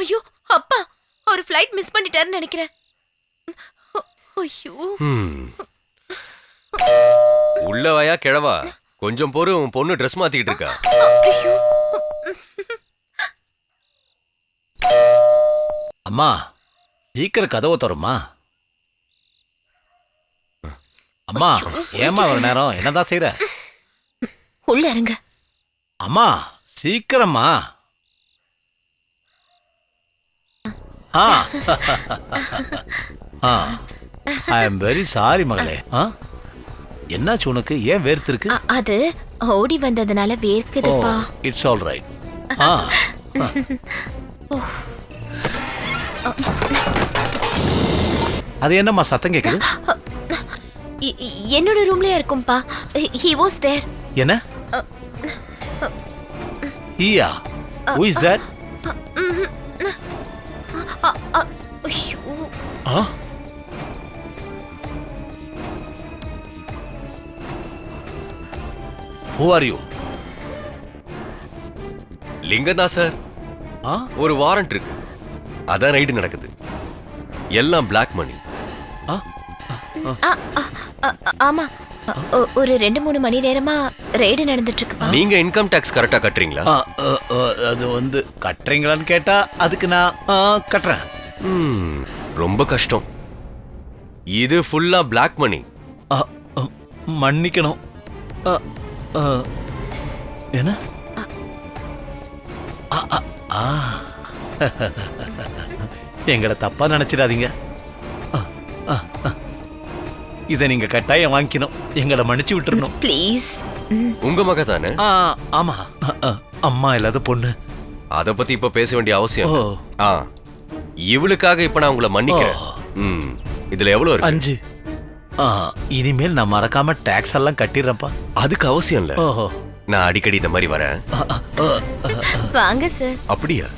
ஐயோ அப்பா, ஒரு ஃளைட் மிஸ் பண்ணிட்டாருன்னு நினைக்கிறேன். ஐயோ. உள்ள வாயா கிழவா, கொஞ்சம் பொறு, உன் பொண்ணு ட்ரெஸ் மாத்திக்கிட்டு இருக்கா. அம்மா சீக்கிரம் கதவை தருமா. அம்மா ஏமா ஒரு நேரம் என்னதான் செய்யற? உள்ள இருங்க. அம்மா சீக்கிரமா. ஐ எம் வெரி சாரி மகளே. என்னாச்சு உனக்கு? ஏன் வேர்த்திருக்கு? அது ஓடி வந்ததுனால வேர்க்குதுப்பா. It's all right. அது என்னம்மா சத்தம் கேக்குது? என்னோட ரூம்லயே இருக்கும்பா. he was there. என்ன? ஈயா who is that? ஐயோ. who are you? லிங்கந்தா சார், ஒரு வாரண்ட் இருக்கு, அதான் ரைடு நடக்குது. எல்லாம் பிளாக் மணி. ஆமா, ஒரு 2-3 மணி நேரமா ரைடு நடந்துட்டு இருக்கு. நீங்க இன்கம் டாக்ஸ் கரெக்டா கட்டுறீங்களா? அது வந்து கட்டுறீங்களான்னு கேட்டா அதுக்கு நான் கட்டுறேன். ரொம்ப கஷ்டம். இது ஃபுல்லா பிளாக் மணி. மன்னிக்கணும். என்ன? எங்களை தப்பா நினைச்சிடாதீங்க. இதை நீங்க கட்டாயம் வாங்கிக்கணும். எங்களை மன்னிச்சு விட்டுறணும் ப்ளீஸ். உங்க மக தானே? ஆமா, அம்மா இல்லாத பொண்ணு. அத பத்தி இப்ப பேச வேண்டிய அவசியம். இவளுக்காக இப்ப நான் உங்களை மன்னிக்கிறேன். இதுல எவ்வளவு இருக்கு? 5. இனிமேல் நான் மறக்காம டாக்ஸ் எல்லாம் கட்டிடுறேன்ப்பா. அதுக்கு அவசியம் இல்ல. நான் அடிக்கடி இந்த மாதிரி வரேன். வாங்க சார். அப்படியா?